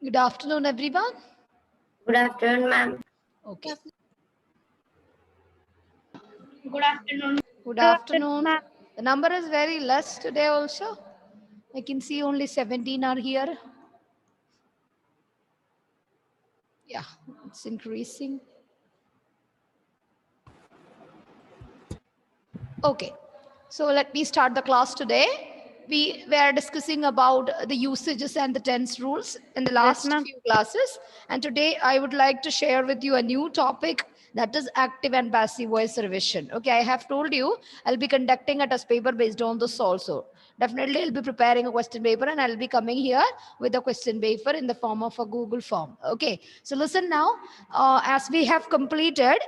Good afternoon, everyone. Good afternoon, ma'am. Okay. Good afternoon. Good afternoon. The number is very less today also. I can see only 17 are here. Yeah, it's increasing. Okay. So let me start the class today. We were discussing about the usages and the tense rules in the last ma'am. few classes. And today I would like to share with you a new topic, that is active and passive voice revision. Okay, I have told you I'll be conducting a test paper based on this also. Definitely I'll be preparing a question paper and I'll be coming here with a question paper in the form of a Google form. Okay, so listen now. As we have completed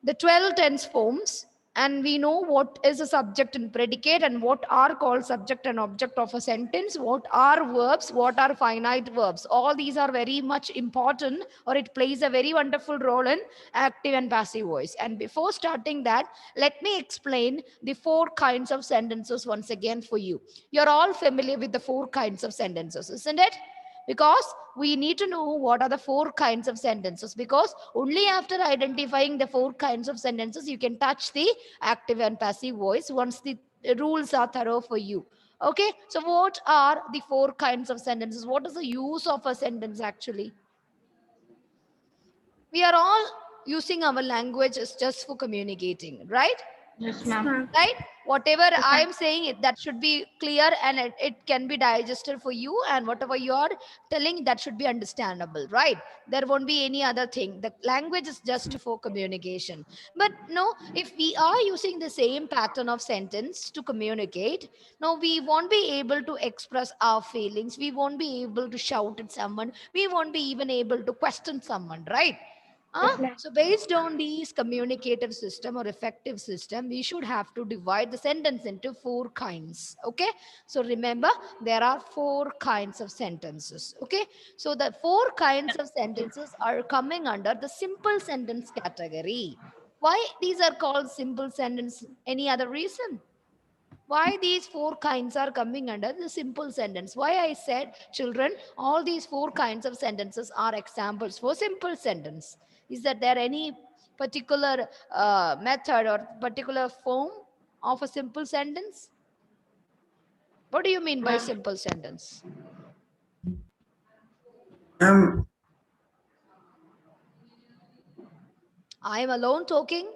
the 12 tense forms, and we know what is a subject and predicate and what are called subject and object of a sentence, what are verbs, what are finite verbs. All these are very much important, or it plays a very wonderful role in active and passive voice. And before starting that, let me explain the four kinds of sentences once again for you. You're all familiar with the four kinds of sentences, isn't it? Because we need to know what are the four kinds of sentences, because only after identifying the four kinds of sentences you can touch the active and passive voice once the rules are thorough for you. Okay, so what are the four kinds of sentences? What is the use of a sentence actually? We are all using our language is just for communicating, right? Yes, ma'am. Right, whatever I am saying, that should be clear, and it can be digested for you, and whatever you are telling, that should be understandable, right? There won't be any other thing. The language is just for communication. But no, if we are using the same pattern of sentence to communicate, no, we won't be able to express our feelings, we won't be able to shout at someone, we won't be even able to question someone, right? Yes, ma'am. So based on these communicative system or effective system, we should have to divide the sentence into four kinds. Okay. So remember, there are four kinds of sentences. Okay. So the four kinds of sentences are coming under the simple sentence category. Why these are called simple sentence? Any other reason? Why these four kinds are coming under the simple sentence? Why I said, children, all these four kinds of sentences are examples for simple sentence. Is that there any particular method or particular form of a simple sentence? What do you mean by simple sentence? Ma'am, I am alone talking,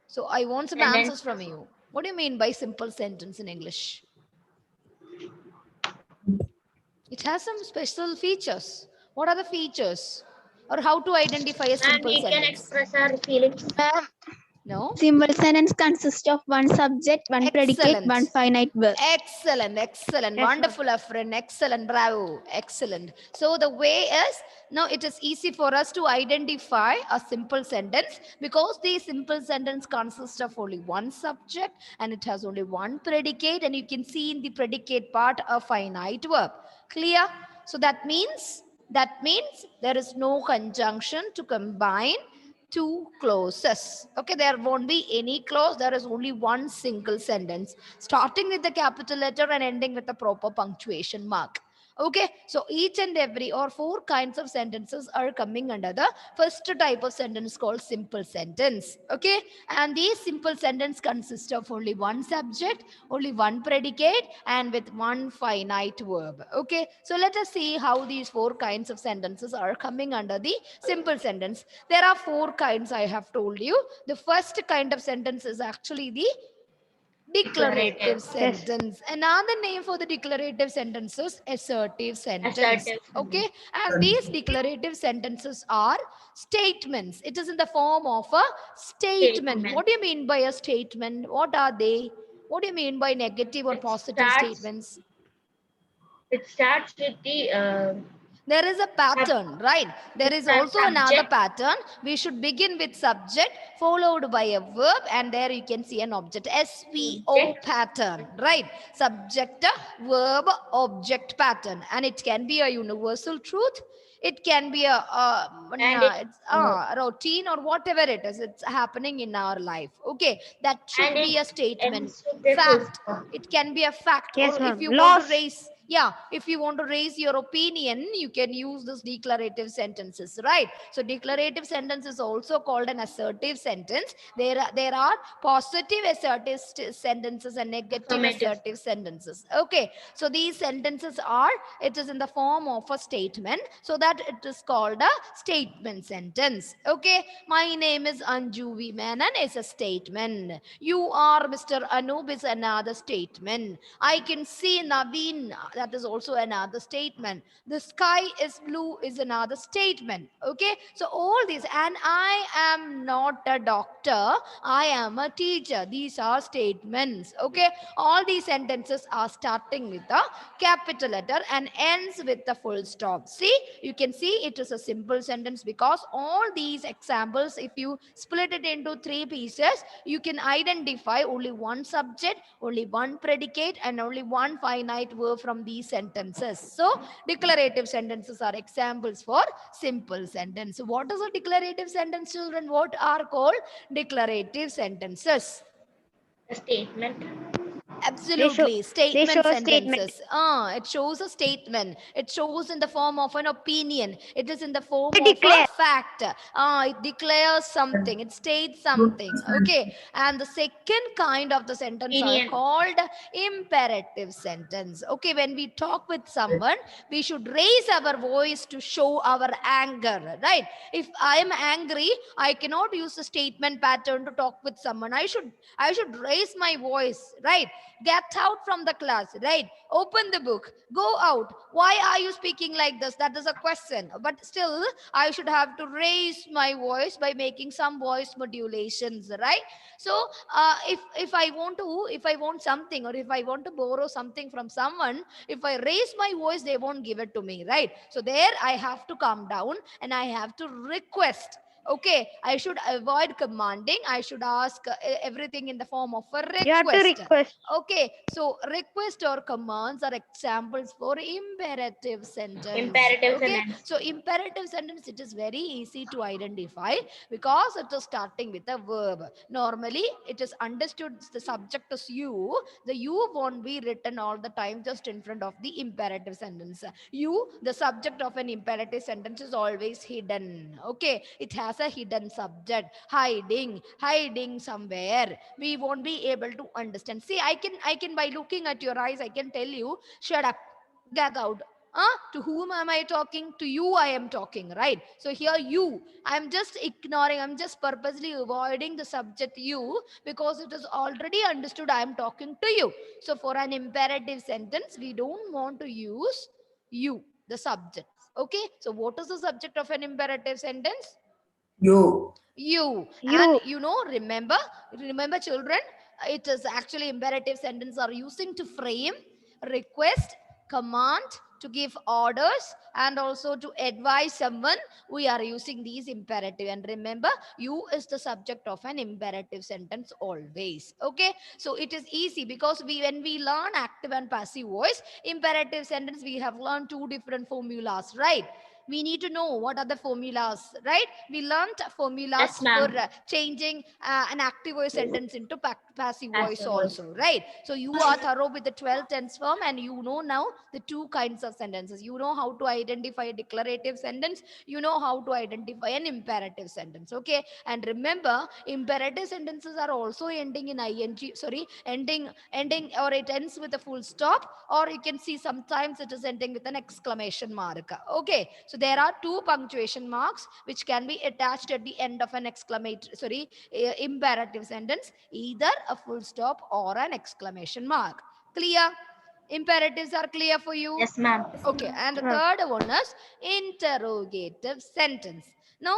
so I want some Sentence. answers from you. What do you mean by simple sentence in English? It has some special features. What are the features? Or how to identify a And simple we can sentence? express our feelings. Ma'am, No? simple sentence consists of one subject, one predicate, one Excellent. finite verb. Excellent, excellent, Yes, ma'am. wonderful, friend, excellent, bravo, excellent. So the way is, now it is easy for us to identify a simple sentence, because the simple sentence consists of only one subject and it has only one predicate, and you can see in the predicate part a finite verb. Clear? So that means there is no conjunction to combine two clauses. Okay, there won't be any clause. There is only one single sentence, starting with the capital letter and ending with the proper punctuation mark. Okay, so each and every or four kinds of sentences are coming under the first type of sentence called simple sentence. Okay, and these simple sentence consist of only one subject, only one predicate, and with one finite verb. Okay, so let us see how these four kinds of sentences are coming under the simple sentence. There are four kinds I have told you. The first kind of sentence is actually the declarative Yes. sentence. Another name for the declarative sentence is assertive sentence. Assertive Okay, sentence. and these declarative sentences are statements. It is in the form of a statement. Statement. What do you mean by a statement? What are they? What do you mean by negative or It positive starts. statements? It starts with the There is a pattern, right? There is also another subject pattern. We should begin with subject followed by a verb, and there you can see an object. SVO object pattern, right? Subject, verb, object pattern. And it can be a universal truth. It can be and it it's routine or whatever it is. It's happening in our life. Okay, that and should it be a statement. ends with the full Fact. stop. It can be a fact. Yes, Or if ma'am. you want to Loss. raise Yeah, if you want to raise your opinion, you can use this declarative sentences, right? So declarative sentence is also called an assertive sentence. There are positive assertive sentences and negative Affirmative. assertive sentences. Okay, so these sentences are, it is in the form of a statement, so that it is called a statement sentence. Okay, my name is Anju V Menon is a statement. You are Mr. Anub is another statement. I can see Naveen, that is also another statement. The sky is blue is another statement. Okay, so all these, and I am not a doctor, I am a teacher. These are statements. Okay, all these sentences are starting with a capital letter and ends with the full stop. See, you can see it is a simple sentence because all these examples, if you split it into three pieces, you can identify only one subject, only one predicate, and only one finite verb from these sentences. So declarative sentences are examples for simple sentence. What is a declarative sentence, children? What are called declarative sentences? A statement. Absolutely. they show Statement a statement. sentences. It shows a statement. It shows in the form of an opinion. It is in the form They of a declare. fact. It declares something. It states something. Okay. And the second kind of the sentence are Opinion. called imperative sentence. Okay. When we talk with someone, we should raise our voice to show our anger, right? If I am angry, I cannot use the statement pattern to talk with someone. I should raise my voice, right? Get out from the class, right? Open the book, go out. Why are you speaking like this? That is a question. But still, I should have to raise my voice by making some voice modulations, right? So, if I want something, or if I want to borrow something from someone, if I raise my voice, they won't give it to me, right? So there, I have to calm down and I have to request. Okay, I should avoid commanding. I should ask everything in the form of a You have to request. request. Okay, so request or commands are examples for imperative sentence. Imperative Okay, sentence. so imperative sentence, it is very easy to identify because it is starting with a verb. Normally, it is understood the subject is you. The you won't be written all the time just in front of the imperative sentence. You, the subject of an imperative sentence, is always hidden. Okay, it has a hidden subject, hiding somewhere. We won't be able to understand. See, I can by looking at your eyes, I can tell you, shut up, get out. To whom am I talking? To you I am talking, right? So here you, I'm just ignoring, I'm just purposely avoiding the subject you, because it is already understood I am talking to you. So for an imperative sentence, we don't want to use you, the subject. Okay, so what is the subject of an imperative sentence? You. You. And You. remember children, it is actually imperative sentence are using to frame, request, command, to give orders, and also to advise someone. We are using these imperative, and remember, you is the subject of an imperative sentence always. Okay, so it is easy because when we learn active and passive voice, imperative sentence, we have learned two different formulas, right? We need to know what are the formulas, right? We learned Yes, formulas for ma'am. changing an active voice sentence into passive voice Passive voice. also, right? So you are thorough with the 12 tense form, and you know now the two kinds of sentences. You know how to identify a declarative sentence, you know how to identify an imperative sentence. Okay, and remember, imperative sentences are also ending in ing, sorry, ending, or it ends with a full stop, or you can see sometimes it is ending with an exclamation mark. Okay, so there are two punctuation marks which can be attached at the end of an imperative sentence, either a full stop or an exclamation mark. Clear? Imperatives are clear for you? Yes, ma'am. Okay, and the Uh, third one is interrogative sentence. Now,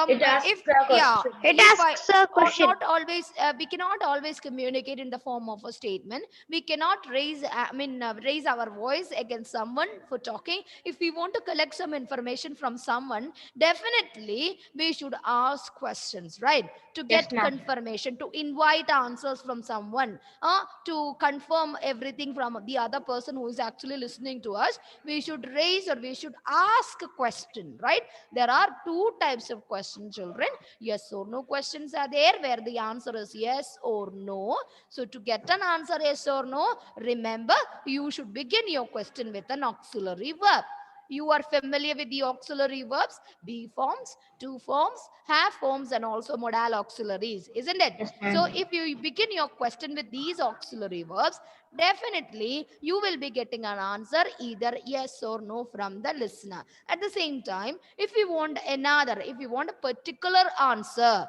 It if asks a yeah, question. it if I asks a or question. not always, we cannot always communicate in the form of a statement. We cannot raise our voice against someone for talking. If we want to collect some information from someone, definitely we should ask questions, right? To Yes, get ma'am. confirmation, to invite answers from someone, to confirm everything from the other person who is actually listening to us. We should raise, or we should ask a question, right? There are two types types of questions, children. Yes or no questions are there where the answer is yes or no. So to get an answer yes or no, remember you should begin your question with an auxiliary verb. You are familiar with the auxiliary verbs, be forms, to forms, have forms, and also modal auxiliaries, isn't it? Yes, So ma'am. if you begin your question with these auxiliary verbs, definitely you will be getting an answer either yes or no from the listener. At the same time, if you want a particular answer,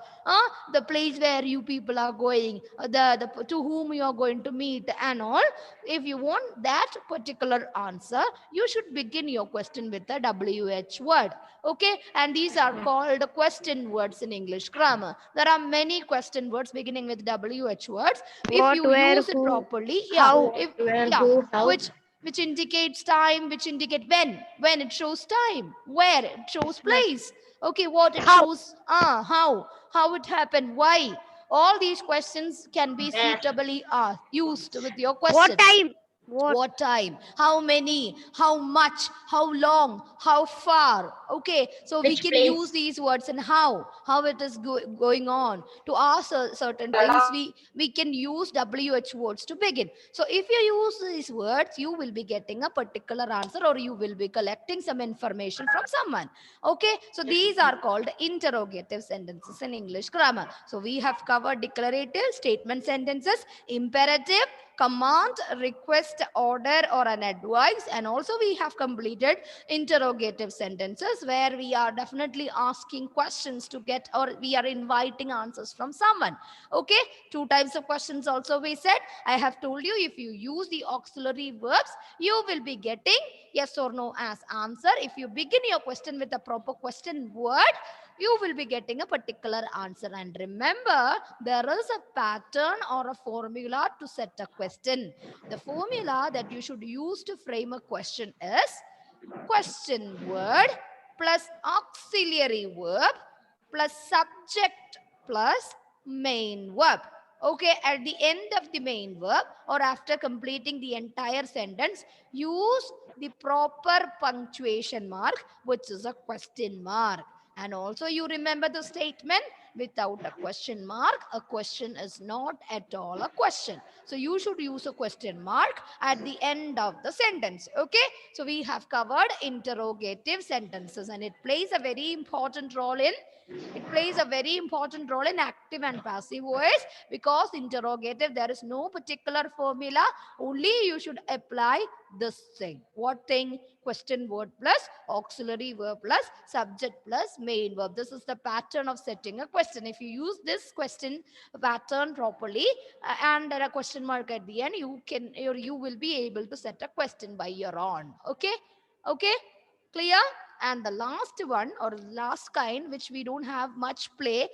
the place where you people are going, the to whom you are going to meet and all, if you want that particular answer, you should begin your question with a WH word. Okay, and these are called question words in English grammar. There are many question words beginning with WH words. If What, you where, use it who, properly, yeah, how. if Where, yeah, who, how? which indicates time, which indicate when it shows time, where it shows Yes, ma'am. place. Okay, what it How. shows, how it happened, why. All these questions can be Where? suitably used with your What question. time? What? What time, how many, how much, how long, how far. Okay, so we Which can use place? these words, and how it is going on to ask certain things. We can use WH words to begin. So if you use these words, you will be getting a particular answer, or you will be collecting some information from someone. Okay, so Yes, these ma'am. are called interrogative sentences in English grammar. So we have covered declarative statement sentences, imperative, command, request, order, or an advice. And also we have completed interrogative sentences where we are definitely asking questions to get, or we are inviting answers from someone. Okay, two types of questions also we said. I have told you, if you use the auxiliary verbs, you will be getting yes or no as answer. If you begin your question with a proper question word, you will be getting a particular answer. And remember, there is a pattern or a formula to set a question. The formula that you should use to frame a question is question word plus auxiliary verb plus subject plus main verb. Okay, at the end of the main verb or after completing the entire sentence, use the proper punctuation mark, which is a question mark. And also you remember the statement, without a question mark, a question is not at all a question. So you should use a question mark at the end of the sentence. Okay, so we have covered interrogative sentences, and it plays a very important role in active and passive voice, because interrogative there is no particular formula, only you should apply this thing. What thing? Question word plus auxiliary verb plus subject plus main verb. This is the pattern of setting a question. If you use this question pattern properly, and a question mark at the end, you will be able to set a question by your own. Okay, okay, clear? And the last one, or last kind, which we don't have much place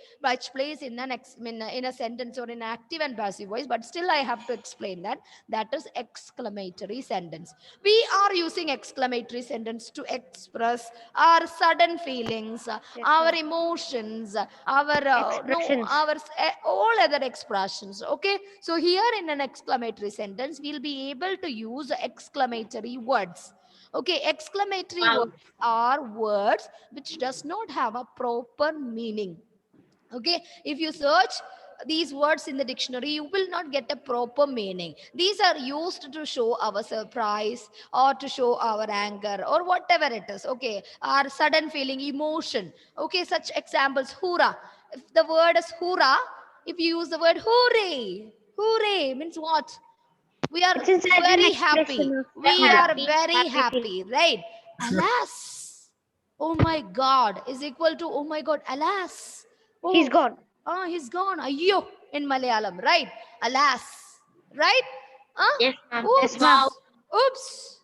in in a sentence or in active and passive voice, but still I have to explain that is exclamatory sentence. We are using exclamatory sentence to express our sudden feelings, Yes, our ma'am. emotions, our no Expressions. our all other expressions. Okay, so here in an exclamatory sentence we'll be able to use exclamatory words. Okay, exclamatory Wow. words are words which does not have a proper meaning. Okay, if you search these words in the dictionary, you will not get a proper meaning. These are used to show our surprise, or to show our anger, or whatever it is. Okay, our sudden feeling, emotion. Okay, such examples: hurrah. If the word is hurrah, if you use the word hooray, hooray means what? We are It's inside an very happy. expression of We We are feeling. are happy. very Happy feeling. happy, right? Alas, oh my god is equal to oh my god, alas. Oh, He's gone. he's gone, ayyo, in Malayalam, right? Alas, right? Yes, ma'am. Yes, Oops, ma'am. Wow. oops.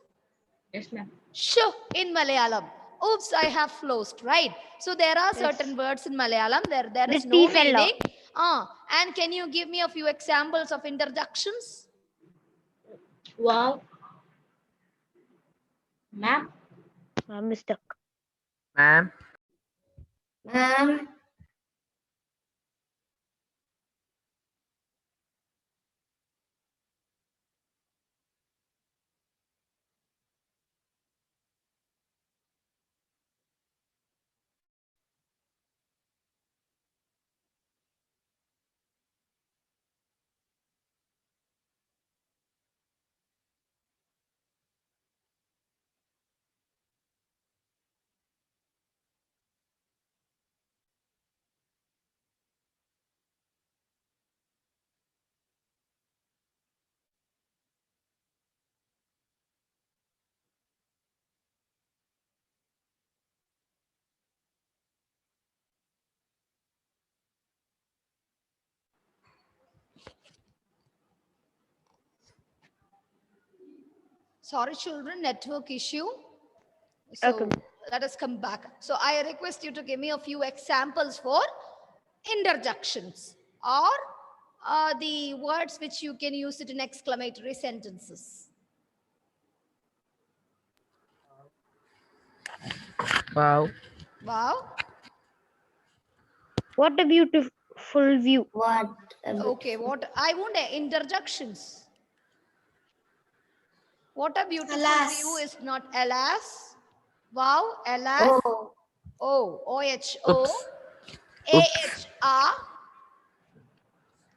Yes, ma'am. Sure, in Malayalam, oops, I have lost, right? So there are certain Yes. words in Malayalam, there The is no tea fell meaning. out. And can you give me a few examples of interjections? Wow. Ma'am. I'm stuck. Ma'am. Ma'am. Sorry, children, network issue. So Okay. let us come back. So I request you to give me a few examples for interjections or the words which you can use it in exclamatory sentences. Wow. Wow. What a beautiful view. What? Okay, what I want interjections. What a beautiful Alas. view is not alas. Wow, alas. Oh, Oh, O-H-O. Oops. A-H-R.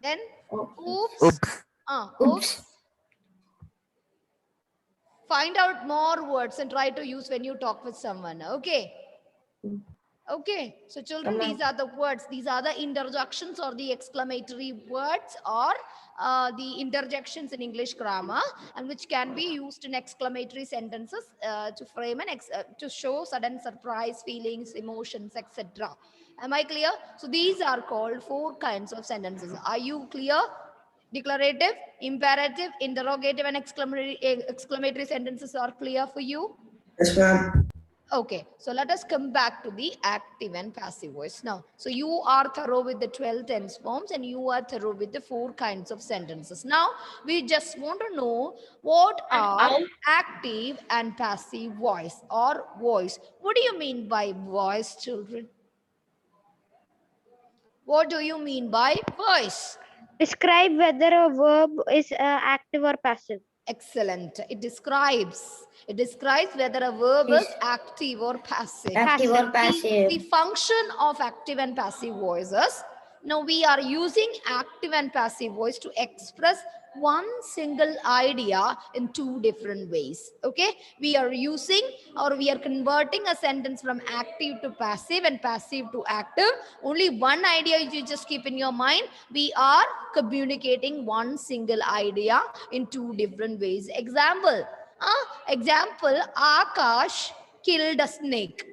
Then okay. oops. Oops. Oops. Oops. Find out more words and try to use when you talk with someone. Okay. Okay. So children, Ma'am. these are the words. These are the interjections or the exclamatory words or the interjections in English grammar, and which can be used in exclamatory sentences to frame to show sudden surprise, feelings, emotions, etc. Am I clear? So these are called 4 kinds of sentences. Are you clear? Declarative, imperative, interrogative, and exclamatory sentences are clear for you? Yes, ma'am. Okay, so let us come back to the active and passive voice now. So you are thorough with the 12 tense forms and you are thorough with the 4 kinds of sentences. Now, we just want to know what are active and passive voice or voice. What do you mean by voice, children? What do you mean by voice? Describe whether a verb is active or passive. Excellent. It describes whether a verb is Is active or passive. active or The passive? function of active and passive voices. Now we are using active and passive voice to express one single idea in 2 different ways. Okay, we are using or we are converting a sentence from active to passive and passive to active. Only one idea you just keep in your mind. We are communicating one single idea in 2 different ways. Example, Akash killed a snake.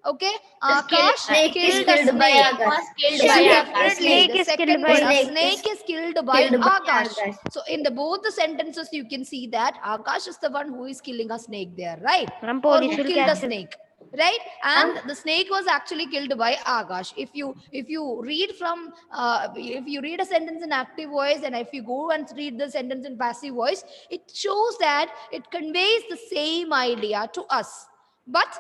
Okay, Akash Snake is killed a killed by snake. Akash. So By Akash. definitely Snake the is killed second by one, a Snake snake is is killed by killed by Akash. Akash. So in the both the sentences you can see that Akash is the one who is killing a snake there, right? Ma'am, Or police who will killed a catch him. snake, right? And Ma'am. the snake was actually killed by Akash. If you read from if you read a sentence in active voice and if you go and read the sentence in passive voice, it shows that it conveys the same idea to us, but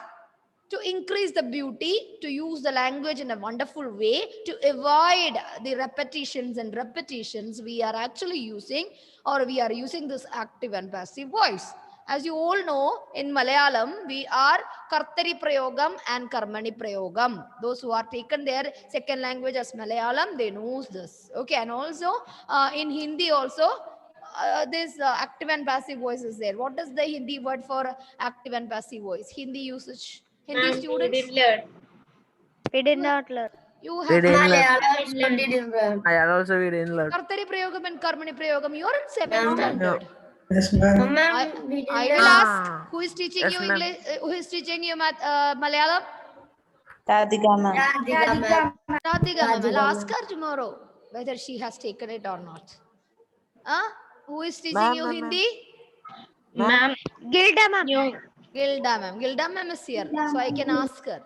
to increase the beauty, to use the language in a wonderful way, to avoid the repetitions, we are actually using or we are using this active and passive voice. As you all know, in Malayalam, we are Kartari Prayogam and Karmani Prayogam. Those who are taken their second language as Malayalam, they know this. Okay, and also in Hindi also, this active and passive voice is there. What is the Hindi word for active and passive voice? Hindi usage. Hindi students, We did not learn. you We have didn't learn. Malayalam also didn't learn. I also we didn't learn. Kartari Prayogam and Karmani Prayogam. You are in 7th Ma'am. No. standard. Yes, No, ma'am. I, ma'am, we I didn't will learn. ask who is teaching Yes, you ma'am. English, who is teaching you Malayalam? Radhika, ma'am. Radhika, ma'am. Radhika ma'am. I'll Radhika, ask ma'am. her tomorrow whether she has taken it or not. Huh? Who is teaching Ma'am, you ma'am, ma'am. Hindi? Ma'am. Gilda, ma'am. Gilda ma'am. Gilda ma'am is here, so I can ask her.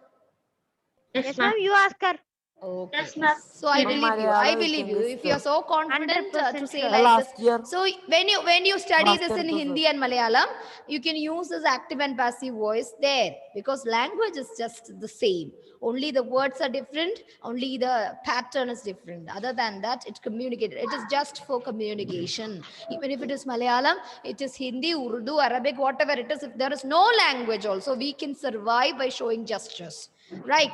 Yes, ma'am. You ask her. Okay. Yes, ma'am. So I From believe you. I Malayalam, we believe can you. If you are discuss. so confident to 100% say sure. like this. Last year. So when you study Last this year in it was Hindi and Malayalam, you can use this active and passive voice there because language is just the same. Only the words are different. Only the pattern is different. Other than that, it communicated. It is just for communication. Even if it is Malayalam, it is Hindi, Urdu, Arabic, whatever it is. If there is no language, also we can survive by showing gestures, right?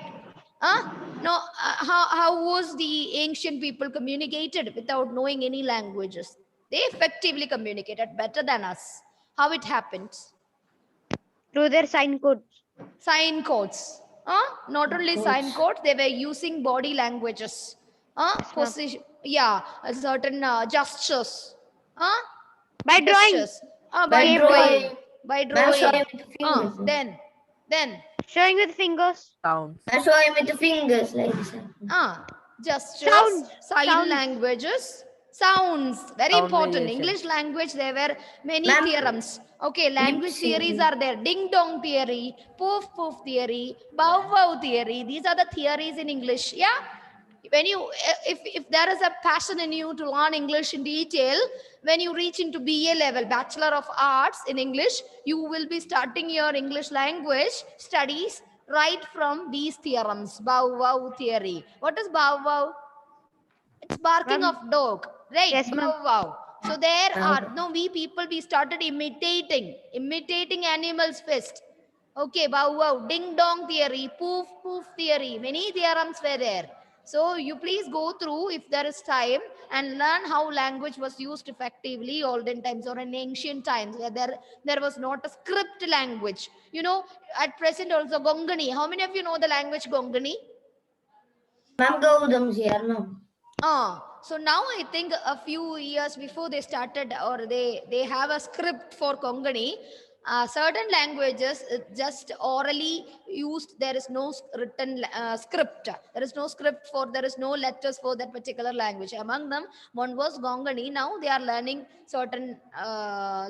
No, how was the ancient people communicated without knowing any languages? They effectively communicated better than us. How it happened? Through their sign codes. Sign codes. Not only sign codes, they were using body languages. ma'am. Position, yeah, certain gestures. By drawing. Gestures. By By drawing. drawing. By Ma'am, show drawing. him with the fingers. Then Showing with fingers. Sounds. Ma'am, show him with the fingers like this. gestures, Sounds. sign Sounds. languages, Sounds. Very Sound important. variation. English language, there were many Ma'am, theorems. Okay, language lip theories syncing. are there. Ding dong theory, poof poof theory, bow wow theory. These are the theories in English. Yeah. When you, if there is a passion in you to learn English in detail, when you reach into BA level, Bachelor of Arts in English, you will be starting your English language studies right from these theorems. Bow wow theory. What is bow wow? It's barking Ma'am. of dog, right? Yes, ma'am. Bow wow. So there Bow are no, we people, we started imitating animals first. Okay, bow wow, ding dong theory, poof poof theory, many theorems were there. So you please go through if there is time and learn how language was used effectively olden times or in ancient times where there was not a script language. You know, at present also Gongani. How many of you know the language Gongani? Ma'am, Gaudam's here, ma'am. So now I think a few years before they started, or they have a script for Kongani. Certain languages just orally used. There is no written script. There is no script for. There is no letters for that particular language. Among them, one was Gongani. Now they are learning certain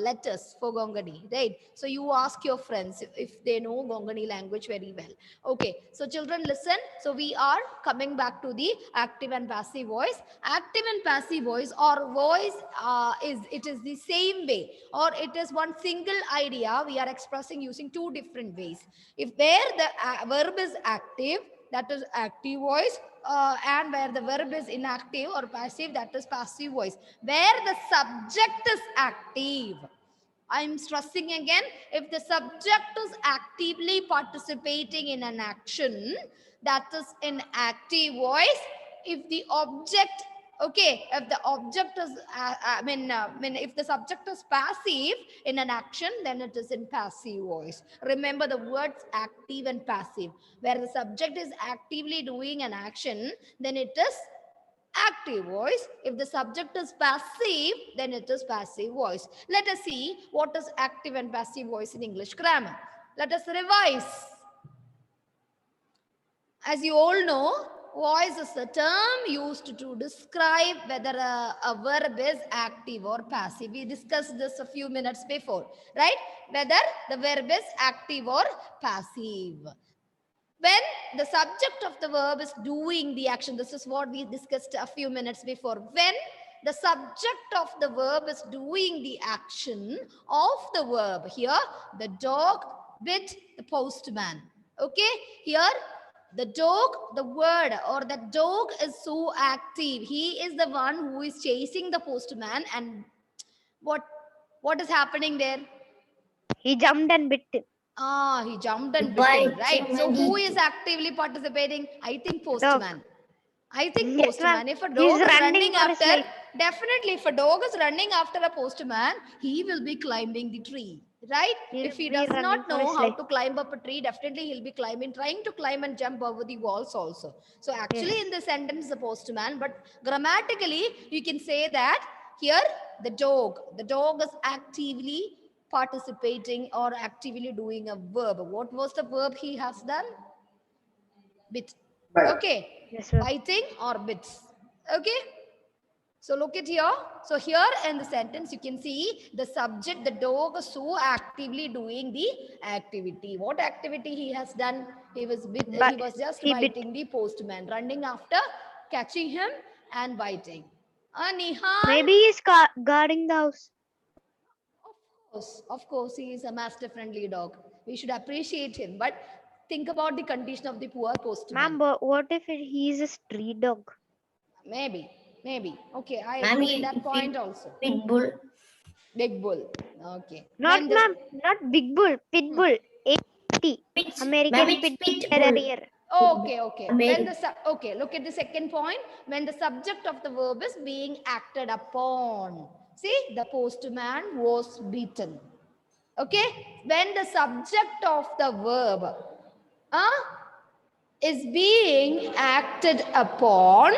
letters for Gongani. Right. So you ask your friends if they know Gongani language very well. Okay. So children, listen. So we are coming back to the active and passive voice. Active and passive voice, or voice is the same way, or it is one single idea we are expressing using two different ways. If where the verb is active, that is active voice, and where the verb is inactive or passive, that is passive voice. Where the subject is active, I'm stressing again, if the subject is actively participating in an action, that is in active voice. If the object, okay, if the object is, if the subject is passive in an action, then it is in passive voice. Remember the words active and passive. Where the subject is actively doing an action, then it is active voice. If the subject is passive, then it is passive voice. Let us see what is active and passive voice in English grammar. Let us revise. As you all know, voice is a term used to describe whether a verb is active or passive. We discussed this a few minutes before, right? Whether the verb is active or passive. When the subject of the verb is doing the action, this is what we discussed a few minutes before. When the subject of the verb is doing the action of the verb, here the dog bit the postman. Okay, here the dog, the word or the dog is so active. He is the one who is chasing the postman, and what is happening there? He jumped and bit him. He jumped and bit him, Bite right? him So and who eat is him. actively participating? I think Dog. postman. I think Yes, ma'am. postman. If a He's dog is running running for his after, life. definitely if a dog is running after a postman, he will be climbing the tree, right? He'll If he be does running not for know his how life. to climb up a tree, definitely he'll be trying to climb and jump over the walls also. So actually in Yes. the sentence, the postman, but grammatically, you can say that here the dog is actively participating or actively doing a verb. What was the verb he has done? Bit. Okay. Yes, ma'am. Biting or bits. Okay. So look at here. So here in the sentence, you can see the subject, the dog is so actively doing the activity. What activity he has done? He But was just he bit. biting the postman, running after, catching him and biting. Nihal, Maybe he's guarding the house. of course, he is a master friendly dog. We should appreciate him. But think about the condition of the poor postman. Ma'am, but what if he's a street dog? Maybe. Okay, I Ma'am, agree that point also. Pit bull. Big bull. Okay. Not ma'am, not big bull, pit Hmm. bull. AT. Pits. Ma'am, American it's Pit pit bull. Terrier. Okay. When American. the okay, look at the second point. When the subject of the verb is being acted upon. See, the postman was beaten. Okay. When the subject of the verb is being acted upon,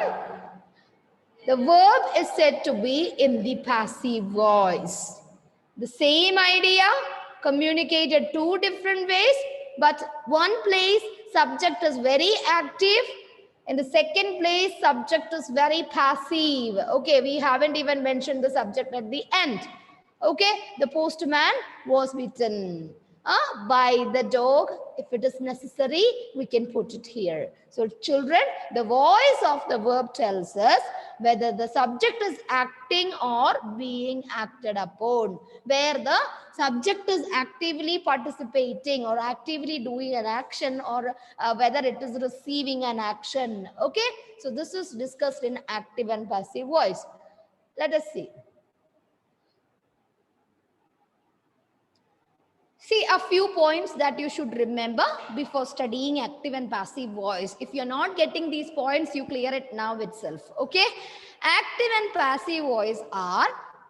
the verb is said to be in the passive voice. The same idea communicated two different ways, but one place subject is very active, In the second place, subject is very passive. Okay, we haven't even mentioned the subject at the end. Okay, the postman was bitten by the dog. If it is necessary, we can put it here. So children, the voice of the verb tells us whether the subject is acting or being acted upon, where the subject is actively participating or actively doing an action, or whether it is receiving an action. Okay, so this is discussed in active and passive voice. Let us see. See a few points that you should remember before studying active and passive voice. If you're not getting these points, you clear it now itself. Okay? Active and passive voice are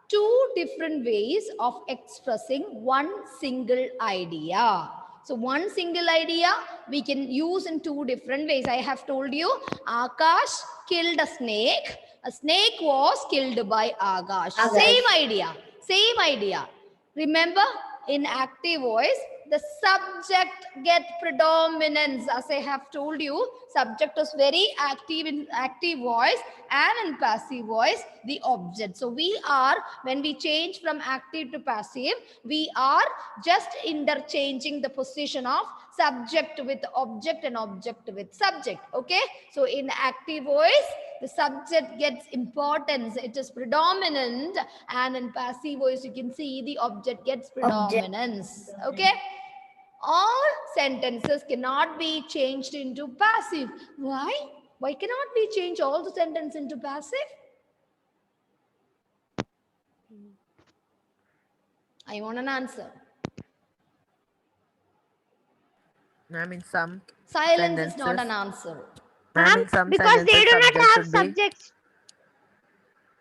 two different ways of expressing one single idea. So one single idea we can use in two different ways. I have told you, Akash killed a snake. A snake was killed by Akash. Same idea. Same idea. Remember, in active voice, the subject get predominance. As I have told you, subject is very active in active voice, and in passive voice, the object. So we are, when we change from active to passive, we are just interchanging the position of subject with object and object with subject. Okay, so in active voice, the subject gets importance, it is predominant, and in passive voice you can see the object gets predominance. Okay, all sentences cannot be changed into passive. Why cannot we change all the sentence into passive? I want an answer. Ma'am, in some Silence is not sentences, an answer. ma'am, in some Because they sentences, do not subject have should be. subjects.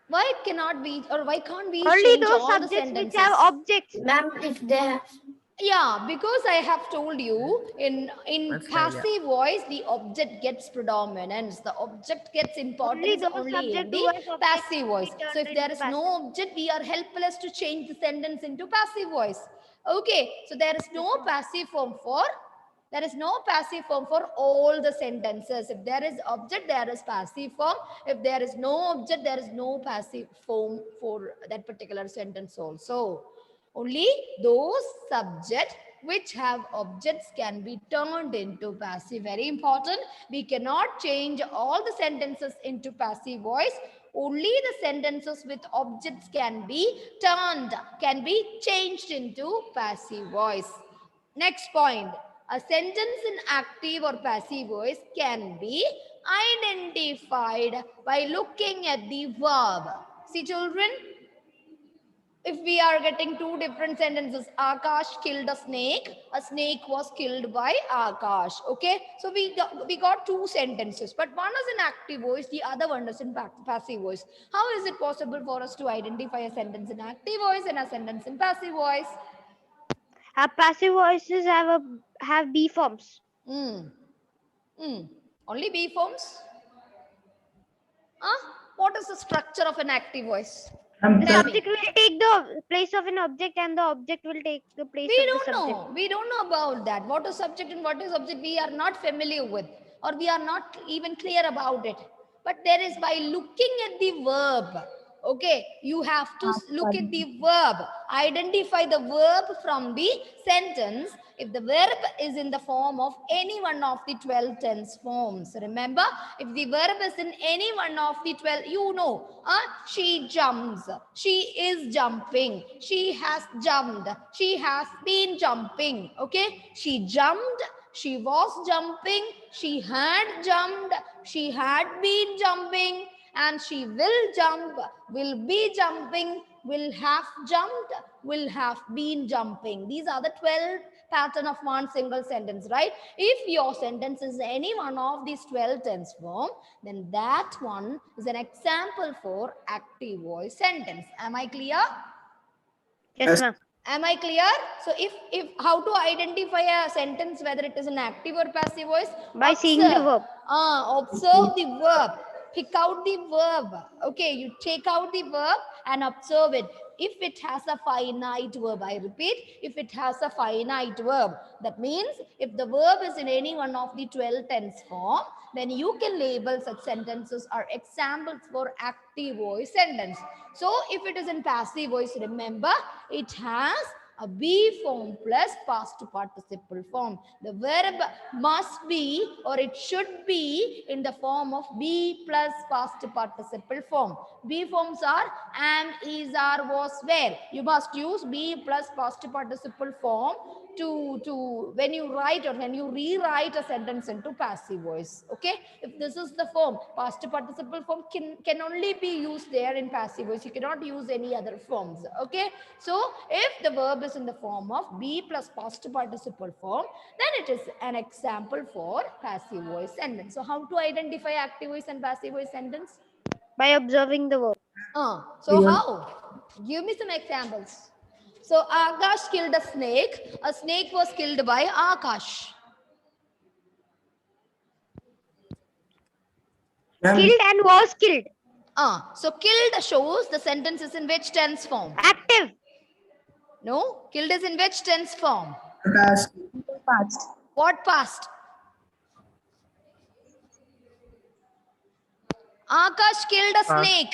Why cannot we, or why can't we Only change those all the subjects which sentences? have objects. Ma'am, if they have Yeah, because I have told you, in That's right, yeah. passive voice, the object gets predominance. The object gets importance those only in subject who the has objects passive will voice. be turned So if there into is passive. no object, we are helpless to change the sentence into passive voice. Okay, so there is no passive form for, there is no passive form for all the sentences. If there is object, there is passive form. If there is no object, there is no passive form for that particular sentence also. Only those subjects which have objects can be turned into passive. Very important. We cannot change all the sentences into passive voice. Only the sentences with objects can be turned, can be changed into passive voice. Next point. A sentence in active or passive voice can be identified by looking at the verb. See, children, if we are getting two different sentences, Akash killed a snake was killed by Akash. Okay, so we got two sentences, but one is in active voice, the other one is in passive voice. How is it possible for us to identify a sentence in active voice and a sentence in passive voice? Passive voices have B forms. Only B forms? What is the structure of an active voice? The subject will take the place of an object, and the object will take the place of the subject. We don't know about that. What is subject and what is object, we are not familiar with, or we are not even clear about it. But there is, by looking at the verb. Okay, you have to look at the verb, identify the verb from the sentence. If the verb is in the form of any one of the 12 tense forms, remember, if the verb is in any one of the 12, you know, she jumps, she is jumping, she has jumped, she has been jumping. Okay, she jumped, she was jumping, she had jumped, she had been jumping, and she will jump, will be jumping, will have jumped, will have been jumping. These are the 12 pattern of one single sentence, right? If your sentence is any one of these 12 tense form, then that one is an example for active voice sentence. Am I clear? Yes, ma'am. Am I clear? So if how to identify a sentence, whether it is an active or passive voice? By seeing the verb. Observe the verb. pick out the verb. Okay, you take out the verb and observe it. If it has a finite verb, I repeat, if it has a finite verb, that means if the verb is in any one of the 12 tense form, then you can label such sentences are examples for active voice sentence. So if it is in passive voice, remember it has a be form plus past participle form. The verb must be or it should be in the form of be plus past participle form. Be forms are am, is, are, was, were. You must use be plus past participle form to when you write or when you rewrite a sentence into passive voice. Okay, if this is the form, past participle form can only be used there in passive voice. You cannot use any other forms. Okay, so if the verb is in the form of be plus past participle form, then it is an example for passive voice sentence. So how to identify active voice and passive voice sentence? By observing the verb. So how? Give me some examples. So Akash killed a snake. A snake was killed by Akash. Killed and was killed. So killed shows the sentence is in which tense form? Active. No, killed is in which tense form? Past. What past? Akash killed a snake.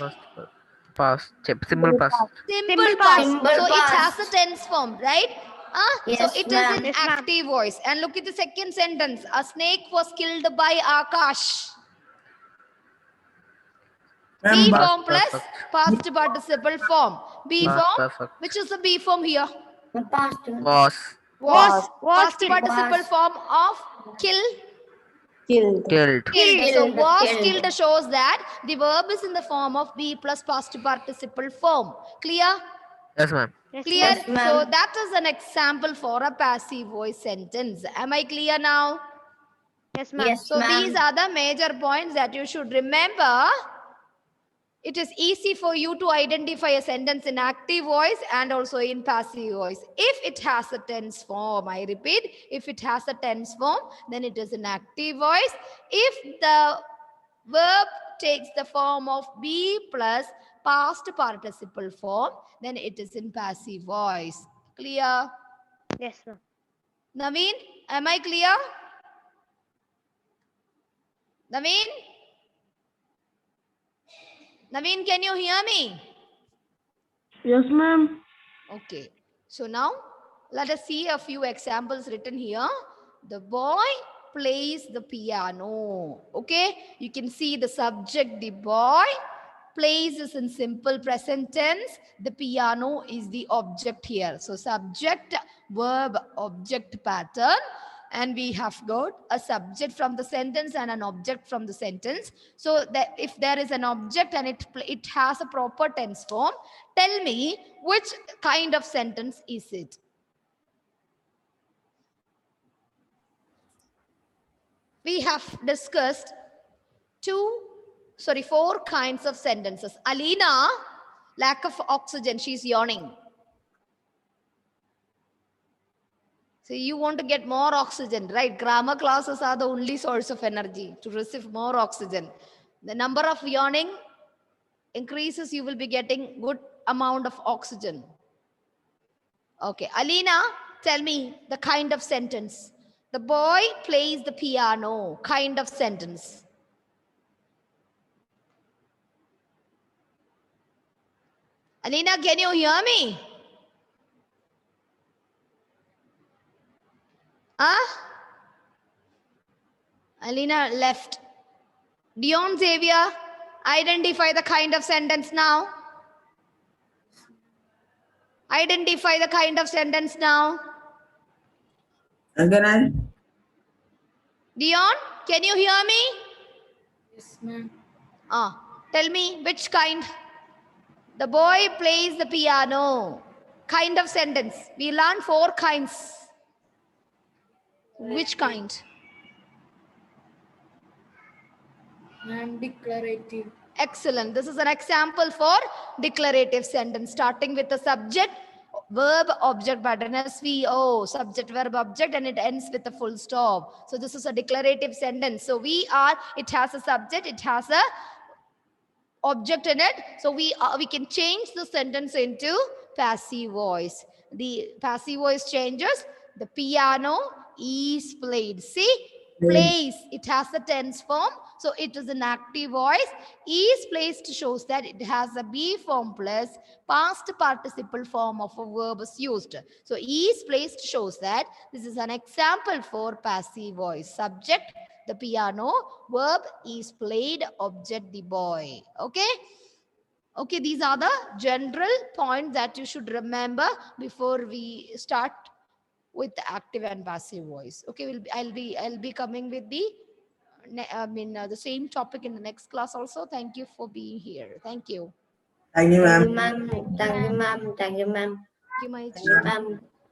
Past. Simple past. Simple past. Simple So it past. has a tense form, right? So Yes, it is ma'am. in Yes, ma'am. active voice. And look at the second sentence. A snake was killed by Akash. Be Ma'am, form plus past participle form. Be Past form. perfect. Which is the be form here? Past. Was. Was. Past killed. participle Was. form of kill. killed. Killed. So Killed. was Killed. killed shows that the verb is in the form of be plus past participle form. Clear? Yes, ma'am. Yes, Clear? Yes, ma'am. So that is an example for a passive voice sentence. Am I clear now? Yes, ma'am. Yes, So ma'am. these are the major points that you should remember. It is easy for you to identify a sentence in active voice and also in passive voice. If it has a tense form, I repeat, if it has a tense form, then it is an active voice. If the verb takes the form of be plus past participle form, then it is in passive voice. Clear? Yes, ma'am. Naveen, am I clear? Naveen? Naveen, can you hear me? Yes, ma'am. Okay. So now let us see a few examples written here. The boy plays the piano. Okay. You can see the subject, the boy. Plays is in simple present tense. The piano is the object here. So subject, verb, object pattern. And we have got a subject from the sentence and an object from the sentence. So that if there is an object and it has a proper tense form, tell me which kind of sentence is it? We have discussed four kinds of sentences. Alina, lack of oxygen, she's yawning. So you want to get more oxygen, right? Grammar classes are the only source of energy to receive more oxygen. The number of yawning increases, you will be getting good amount of oxygen. Okay, Alina, tell me the kind of sentence. The boy plays the piano, kind of sentence. Alina, can you hear me? Alina left. Dion Xavier, identify the kind of sentence now. Identify the kind of sentence now. Again, Dion, can you hear me? Yes, ma'am. Tell me which kind. The boy plays the piano. Kind of sentence. We learned four kinds. Which kind? Ma'am, declarative. Excellent. This is an example for declarative sentence, starting with the subject, verb, object pattern, SVO, subject, verb, object, and it ends with a full stop. So this is a declarative sentence. So it has a subject, it has a object in it. So we can change the sentence into passive voice. The passive voice changes. The piano is played. See, plays. It has the tense form. So it is an active voice. Is placed shows that it has a be form plus past participle form of a verb is used. So is placed shows that this is an example for passive voice. Subject, the piano, verb is played, object the boy. Okay. Okay, these are the general points that you should remember before we start with the active and passive voice. Okay, I'll be coming with the the same topic in the next class also. Thank you for being here. Thank you. Thank you, Thank you, ma'am. ma'am. Thank you, ma'am. Thank you, ma'am. Thank you, my Thank you, ma'am.